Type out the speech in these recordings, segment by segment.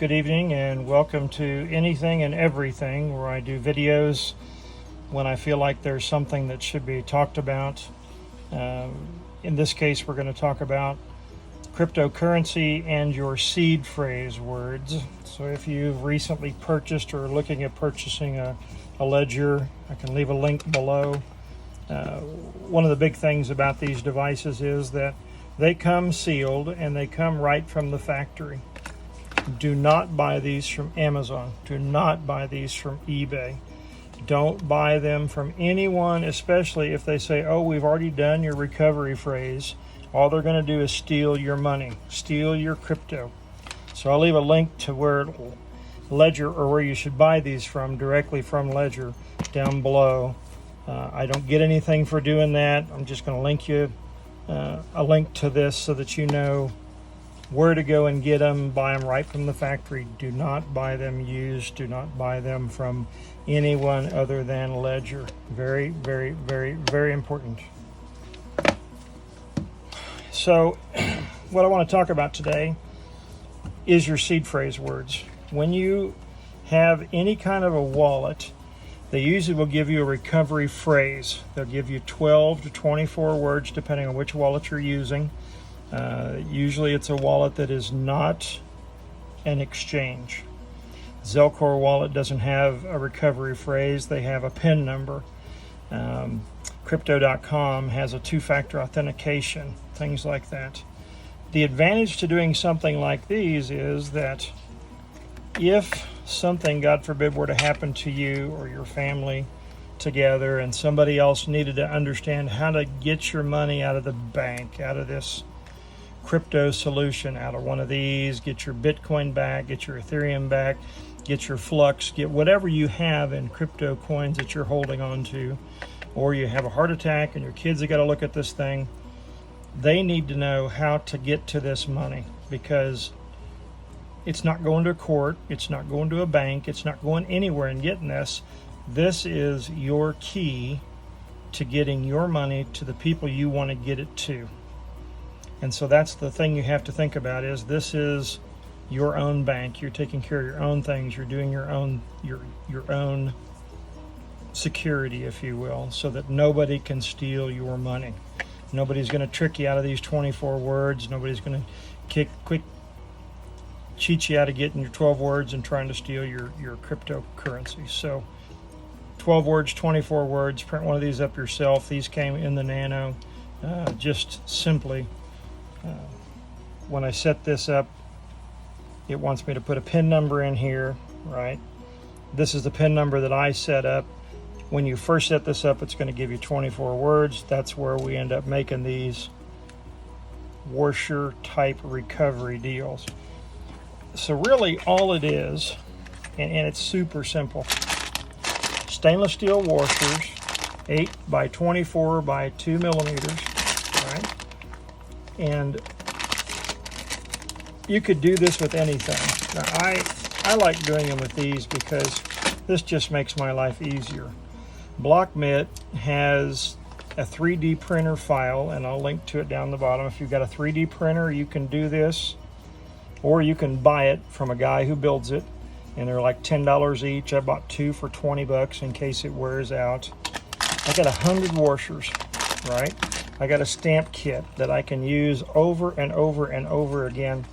Good evening and welcome to Anything and Everything, where I do videos when I feel like there's something that should be talked about. In this case, we're going to talk about cryptocurrency and your seed phrase words. So if you've recently purchased or are looking at purchasing a ledger, I can leave a link below. One of the big things about these devices is that they come sealed and they come right from the factory. Do not buy these from Amazon. Do not buy these from eBay. Don't buy them from anyone, especially if they say, oh, we've already done your recovery phrase. All they're going to do is steal your money, steal your crypto. So I'll leave a link to where Ledger, or where you should buy these from, directly from Ledger, down below. I don't get anything for doing that. I'm just going to link you a link to this so that you know where to go and get them. Buy them right from the factory. Do not buy them used. Do not buy them from anyone other than Ledger. Very, very, very, very important. So what I want to talk about today is your seed phrase words. When you have any kind of a wallet, they usually will give you a recovery phrase. They'll give you 12 to 24 words depending on which wallet you're using. Usually it's a wallet that is not an exchange. Zelcore wallet doesn't have a recovery phrase. They have a PIN number. Crypto.com has a two-factor authentication, things like that. The advantage to doing something like these is that if something, God forbid, were to happen to you or your family together and somebody else needed to understand how to get your money out of the bank, out of this crypto solution, out of one of these, get your Bitcoin back, get your Ethereum back, get your Flux, get whatever you have in crypto coins that you're holding on to, or you have a heart attack and your kids have got to look at this thing, they need to know how to get to this money, because it's not going to a court, it's not going to a bank, it's not going anywhere and getting this. This is your key to getting your money to the people you want to get it to. And so that's the thing you have to think about, is this is your own bank. You're taking care of your own things. You're doing your own security, if you will, so that nobody can steal your money. Nobody's going to trick you out of these 24 words. Nobody's going to cheat you out of getting your 12 words and trying to steal your cryptocurrency. So 12 words, 24 words, print one of these up yourself. These came in the Nano. Just simply, when I set this up, it wants me to put a PIN number in here, right? This is the PIN number that I set up. When you first set this up, it's going to give you 24 words. That's where we end up making these washer type recovery deals. So really all it is, and it's super simple, stainless steel washers, 8 by 24 by 2 millimeters, right? And you could do this with anything. Now I like doing them with these because this just makes my life easier. BlockMit has a 3D printer file, and I'll link to it down the bottom. If you've got a 3D printer, you can do this, or you can buy it from a guy who builds it, and they're like $10 each. I bought 2 for 20 bucks in case it wears out. I got 100 washers, right? I got a stamp kit that I can use over and over and over again.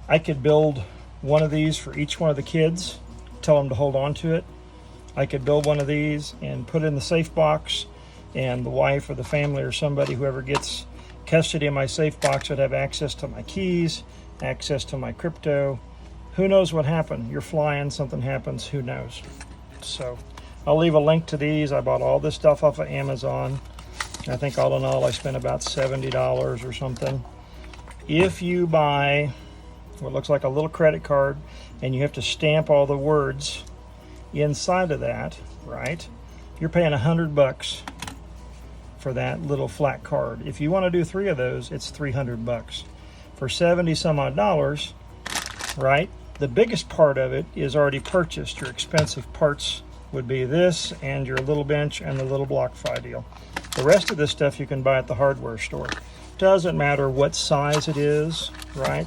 I could build one of these for each one of the kids, tell them to hold on to it. I could build one of these and put it in the safe box, and the wife or the family or somebody, whoever gets custody of my safe box, would have access to my keys, access to my crypto. Who knows what happened? You're flying, something happens, who knows? So I'll leave a link to these. I bought all this stuff off of Amazon. I think all in all I spent about $70 or something. If you buy what looks like a little credit card and you have to stamp all the words inside of that, right, you're paying 100 bucks for that little flat card. If you want to do 3 of those, it's 300 bucks. For 70 some odd dollars, right, the biggest part of it is already purchased. Your expensive parts would be this and your little bench and the little BlockFi deal. The rest of this stuff you can buy at the hardware store. Doesn't matter what size it is, right?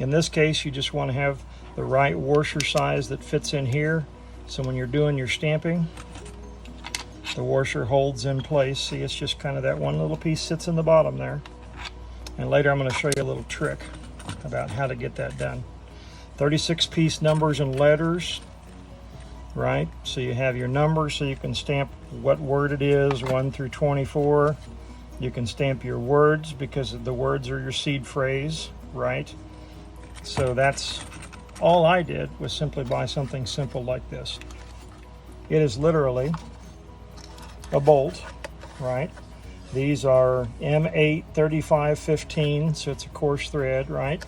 In this case, you just want to have the right washer size that fits in here. So when you're doing your stamping, the washer holds in place. See, it's just kind of that one little piece sits in the bottom there. And later I'm going to show you a little trick about how to get that done. 36 piece numbers and letters, right? So you have your numbers so you can stamp what word it is, 1 through 24. You can stamp your words because the words are your seed phrase, right? So that's all I did, was simply buy something simple like this. It is literally a bolt, right? These are M8 3515, so it's a coarse thread, right?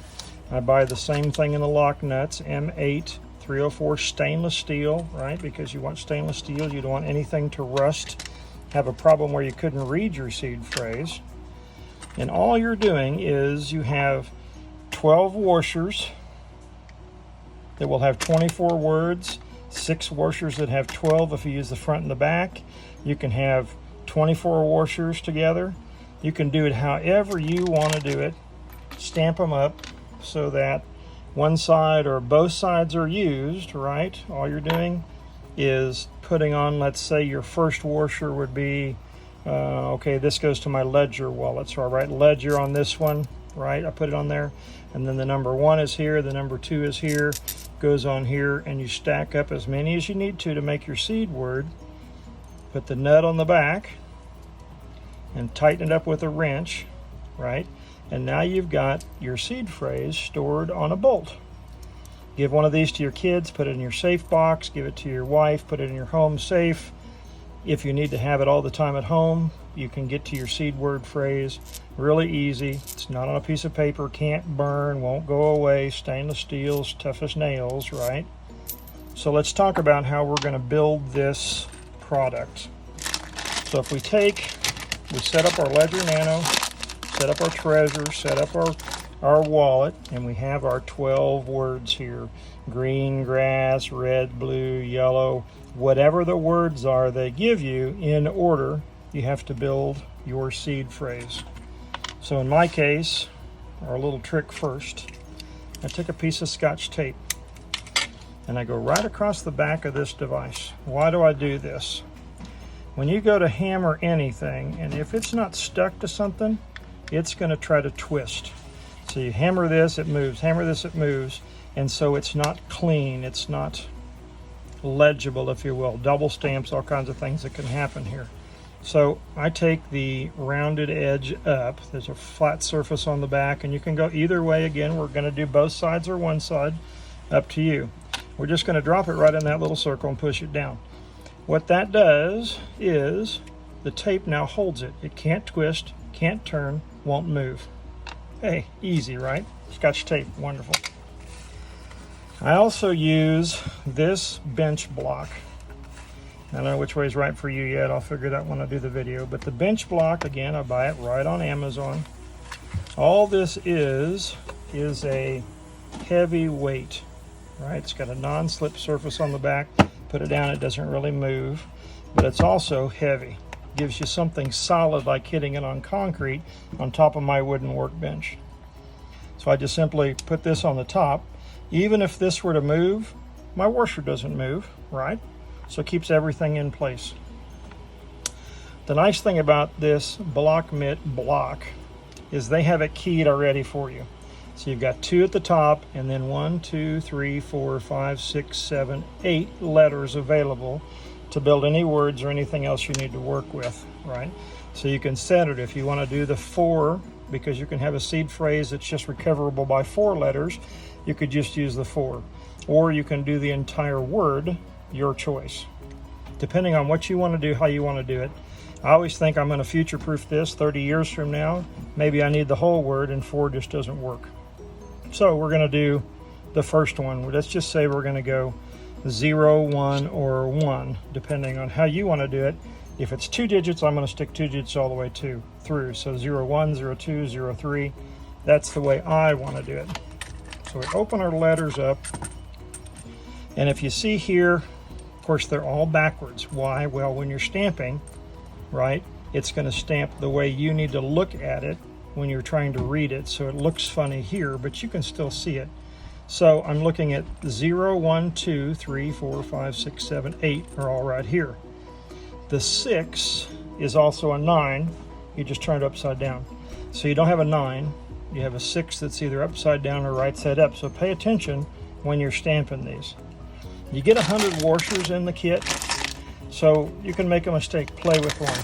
I buy the same thing in the lock nuts, M8 304 stainless steel, right? Because you want stainless steel, you don't want anything to rust, have a problem where you couldn't read your seed phrase. And all you're doing is you have 12 washers that will have 24 words, 6 washers that have 12 if you use the front and the back. You can have 24 washers together. You can do it however you want to do it. Stamp them up so that one side or both sides are used, right? All you're doing is putting on, let's say your first washer would be, okay, this goes to my ledger wallet. So I write ledger on this one, right? I put it on there. And then the number 1 is here, the number 2 is here, goes on here, and you stack up as many as you need to make your seed word. Put the nut on the back and tighten it up with a wrench, right? And now you've got your seed phrase stored on a bolt. Give one of these to your kids, put it in your safe box, give it to your wife, put it in your home safe. If you need to have it all the time at home, you can get to your seed word phrase really easy. It's not on a piece of paper, can't burn, won't go away, stainless steel's tough as nails, right? So let's talk about how we're going to build this product. So if we set up our Ledger Nano, set up our treasure, set up our wallet, and we have our 12 words here. Green, grass, red, blue, yellow, whatever the words are they give you in order, you have to build your seed phrase. So in my case, our little trick first, I take a piece of Scotch tape and I go right across the back of this device. Why do I do this? When you go to hammer anything, and if it's not stuck to something, it's going to try to twist. So you hammer this, it moves, hammer this, it moves, and so it's not clean, it's not legible, if you will. Double stamps, all kinds of things that can happen here. So I take the rounded edge up. There's a flat surface on the back, and you can go either way. Again, we're going to do both sides or one side, up to you. We're just going to drop it right in that little circle and push it down. What that does is the tape now holds it. It can't twist, can't turn, won't move. Hey, easy, right? Scotch tape, wonderful. I also use this bench block. I don't know which way is right for you yet. I'll figure that when I do the video. But the bench block, again, I buy it right on Amazon. All this is a heavy weight, right? It's got a non-slip surface on the back. Put it down, it doesn't really move, but it's also heavy. Gives you something solid like hitting it on concrete on top of my wooden workbench. So I just simply put this on the top. Even if this were to move, my washer doesn't move, right? So it keeps everything in place. The nice thing about this BlockMit block is they have it keyed already for you. So you've got 2 at the top, and then 1, 2, 3, 4, 5, 6, 7, 8 letters available to build any words or anything else you need to work with, right? So you can set it if you want to do the 4, because you can have a seed phrase that's just recoverable by 4 letters. You could just use the 4. Or you can do the entire word, your choice. Depending on what you want to do, how you want to do it. I always think I'm going to future-proof this 30 years from now. Maybe I need the whole word and 4 just doesn't work. So we're going to do the first one. Let's just say we're going to go 0, 1, or 1, depending on how you want to do it. If it's 2 digits, I'm going to stick 2 digits all the way through. So 0, 1, 0, 2, 0, 3. That's the way I want to do it. So we open our letters up. And if you see here, of course, they're all backwards. Why? Well, when you're stamping, right, it's going to stamp the way you need to look at it when you're trying to read it. So it looks funny here, but you can still see it. So I'm looking at 0, 1, 2, 3, 4, 5, 6, 7, 8 are all right here. The 6 is also a 9. You just turn it upside down. So you don't have a 9. You have a 6 that's either upside down or right side up. So pay attention when you're stamping these. You get 100 washers in the kit, so you can make a mistake. Play with one,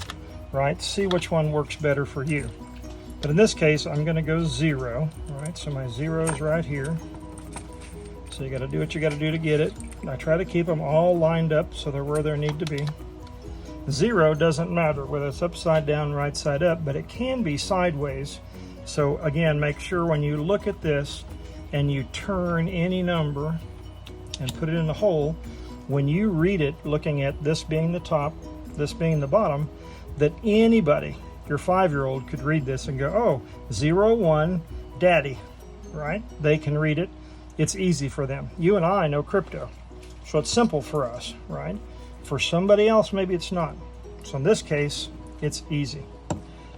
right? See which one works better for you. But in this case, I'm going to go 0, right? So my 0 is right here. So you got to do what you got to do to get it. I try to keep them all lined up so they're where they need to be. 0 doesn't matter whether it's upside down, right side up, but it can be sideways. So again, make sure when you look at this and you turn any number and put it in the hole, when you read it, looking at this being the top, this being the bottom, that anybody, your 5-year-old, could read this and go, oh, 0, 1, daddy, right? They can read it. It's easy for them. You and I know crypto, so it's simple for us, right? For somebody else, maybe it's not. So in this case, it's easy.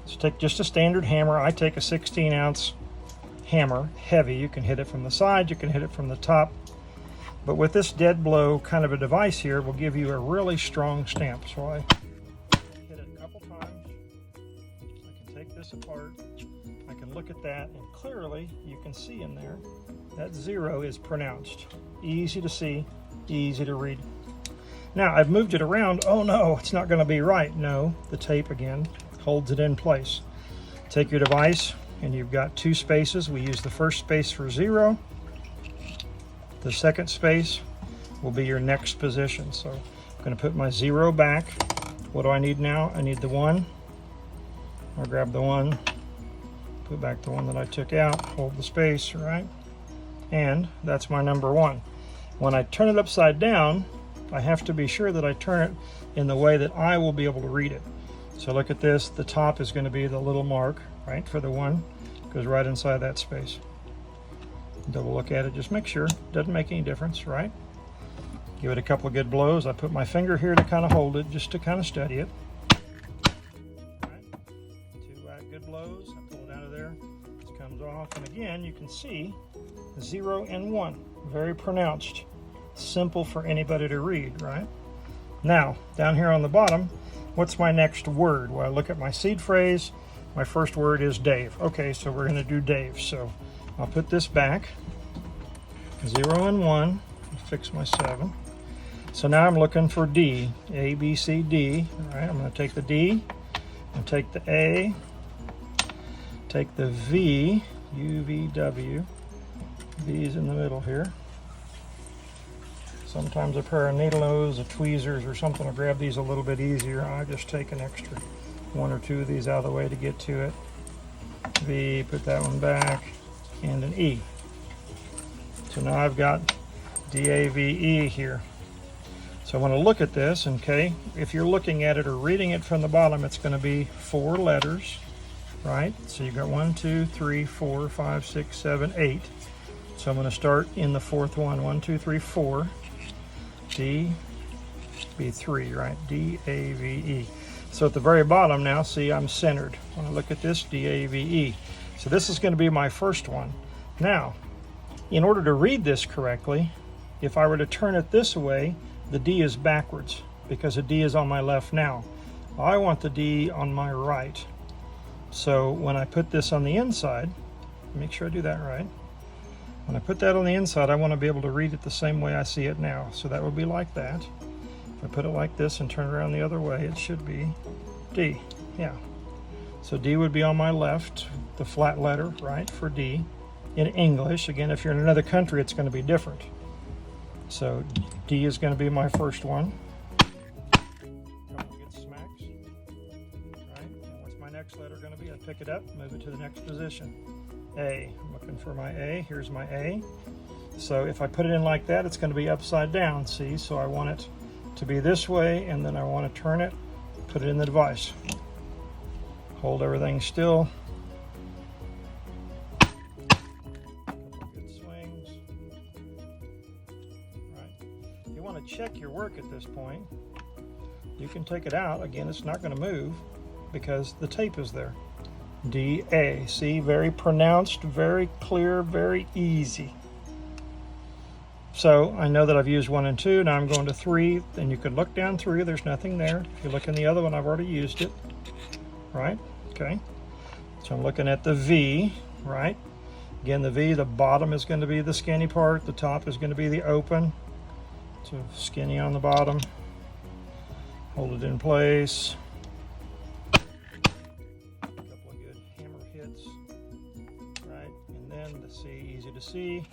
So take just a standard hammer. I take a 16-ounce hammer, heavy. You can hit it from the side, you can hit it from the top. But with this dead blow kind of a device here, will give you a really strong stamp. So I hit it a couple times. I can take this apart. I can look at that, and clearly you can see in there that 0 is pronounced. Easy to see, easy to read. Now I've moved it around. Oh no, it's not going to be right. No, the tape again holds it in place. Take your device and you've got 2 spaces. We use the first space for 0. The second space will be your next position. So I'm going to put my 0 back. What do I need now? I need the 1. I'll grab the 1, put back the 1 that I took out, hold the space, right? And that's my number 1. When I turn it upside down, I have to be sure that I turn it in the way that I will be able to read it. So look at this, the top is going to be the little mark, right, for the 1, goes right inside that space. Double look at it, just make sure, doesn't make any difference, right? Give it a couple of good blows. I put my finger here to kind of hold it, just to kind of steady it. Right. 2 good blows, I pull it out of there, this comes off, and again, you can see 0 and 1, very pronounced. Simple for anybody to read, right? Now, down here on the bottom, what's my next word? Well, I look at my seed phrase. My first word is Dave. Okay, so we're going to do Dave. So I'll put this back. 0 and 1. Fix my 7. So now I'm looking for D. A, B, C, D. All right, I'm going to take the D and take the A, take the V, U, V, W. V is in the middle here. Sometimes a pair of needle nose, a tweezers or something will grab these a little bit easier. I just take an extra 1 or 2 of these out of the way to get to it. V, put that one back, and an E. So now I've got D-A-V-E here. So I want to look at this, okay? If you're looking at it or reading it from the bottom, it's going to be 4 letters, right? So you've got 1, 2, 3, 4, 5, 6, 7, 8. So I'm going to start in the 4th one. 1, 2, 3, 4. D, be 3, right? D-A-V-E. So at the very bottom now, see, I'm centered. When I look at this, D-A-V-E. So this is going to be my first one. Now, in order to read this correctly, if I were to turn it this way, the D is backwards because the D is on my left now. I want the D on my right. So when I put this on the inside, make sure I do that right. When I put that on the inside, I want to be able to read it the same way I see it now. So that would be like that. If I put it like this and turn it around the other way, it should be D. Yeah. So D would be on my left, the flat letter, right, for D. In English, again, if you're in another country, it's going to be different. So D is going to be my first one. Couple good smacks. Right. And what's my next letter going to be? I pick it up, move it to the next position. A. I'm looking for my A. Here's my A. So if I put it in like that, it's going to be upside down, see? So I want it to be this way, and then I want to turn it, put it in the device. Hold everything still. Couple good swings. Right. You want to check your work at this point. You can take it out. Again, it's not going to move because the tape is there. D-A. See, very pronounced, very clear, very easy. So I know that I've used 1 and 2. Now I'm going to 3. Then you could look down 3. There's nothing there. If you look in the other one, I've already used it. Right? Okay. So I'm looking at the V. Right? Again, the V, the bottom is going to be the skinny part. The top is going to be the open. So skinny on the bottom. Hold it in place. A couple of good hammer hits. Right? And then the C, easy to see.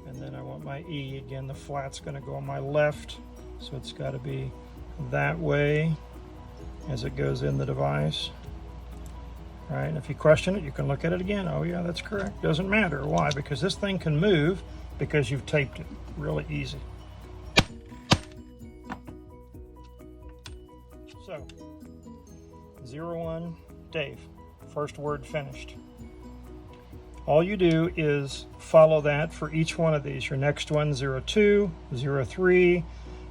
And then I want my E. Again, the flat's going to go on my left, so it's got to be that way as it goes in the device. All right, and if you question it, you can look at it again. Oh yeah, that's correct. Doesn't matter. Why? Because this thing can move because you've taped it. Really easy. So, 01, Dave. First word finished. All you do is follow that for each one of these. Your next one, 02, 03,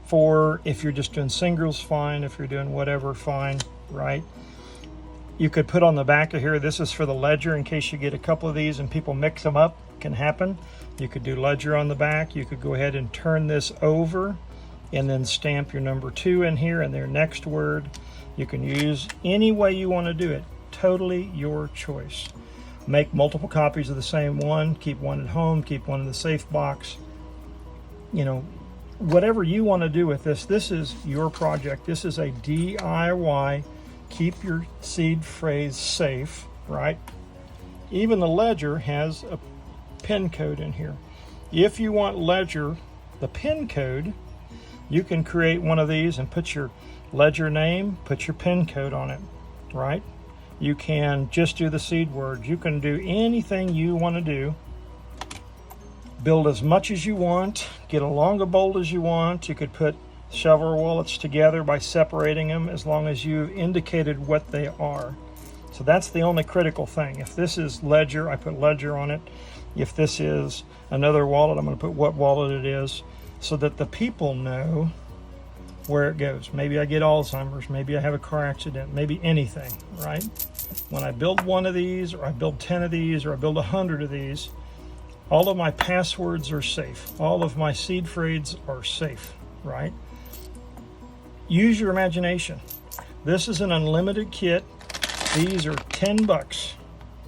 4. If you're just doing singles, fine. If you're doing whatever, fine, right? You could put on the back of here, this is for the ledger in case you get a couple of these and people mix them up. It can happen. You could do ledger on the back. You could go ahead and turn this over and then stamp your number 2 in here and their next word. You can use any way you want to do it. Totally your choice. Make multiple copies of the same one, keep one at home, keep one in the safe box. You know, whatever you want to do with this, this is your project. This is a DIY. Keep your seed phrase safe, right? Even the ledger has a pin code in here. If you want ledger, the pin code, you can create one of these and put your ledger name, put your pin code on it, right? You can just do the seed words. You can do anything you want to do. Build as much as you want. Get along a bolt as you want. You could put shovel wallets together by separating them as long as you've indicated what they are. So that's the only critical thing. If this is ledger, I put ledger on it. If this is another wallet, I'm going to put what wallet it is so that the people know where it goes. Maybe I get Alzheimer's, maybe I have a car accident, maybe anything, right? When I build one of these, or I build 10 of these, or I build 100 of these, all of my passwords are safe. All of my seed phrases are safe, right? Use your imagination. This is an unlimited kit. These are 10 bucks,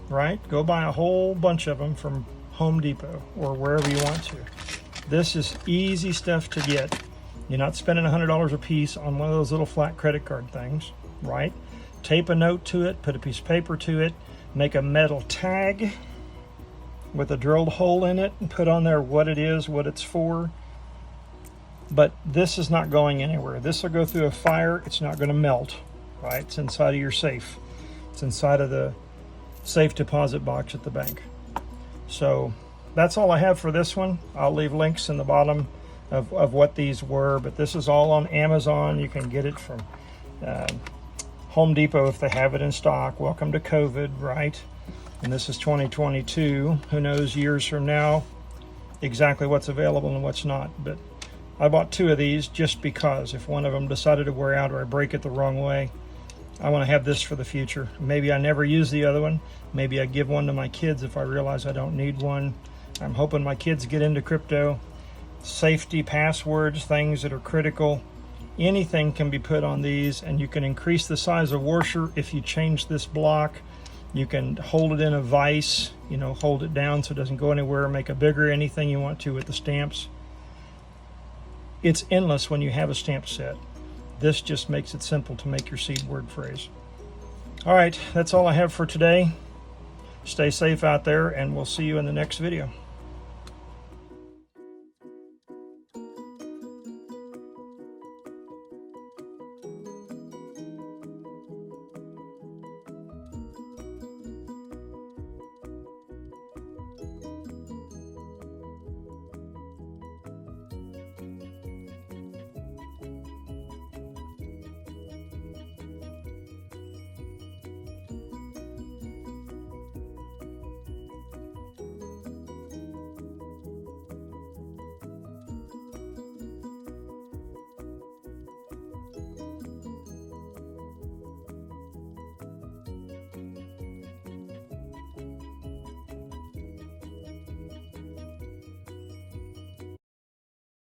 right? Go buy a whole bunch of them from Home Depot or wherever you want to. This is easy stuff to get. You're not spending $100 a piece on one of those little flat credit card things, right? Tape a note to it, put a piece of paper to it, make a metal tag with a drilled hole in it and put on there what it is, what it's for. But this is not going anywhere. This will go through a fire. It's not going to melt, right? It's inside of your safe. It's inside of the safe deposit box at the bank. So that's all I have for this one. I'll leave links in the bottom of what these were, but this is all on Amazon. You can get it from Home Depot if they have it in stock. Welcome to COVID, right? And this is 2022. Who knows years from now exactly what's available and what's not. But I bought 2 of these just because if one of them decided to wear out or I break it the wrong way, I want to have this for the future. Maybe I never use the other one. Maybe I give one to my kids if I realize I don't need one. I'm hoping my kids get into crypto. Safety, passwords, things that are critical. Anything can be put on these, and you can increase the size of washer if you change this block. You can hold it in a vise, you know, hold it down so it doesn't go anywhere, make it bigger, anything you want to with the stamps. It's endless when you have a stamp set. This just makes it simple to make your seed word phrase. All right, that's all I have for today. Stay safe out there, and we'll see you in the next video.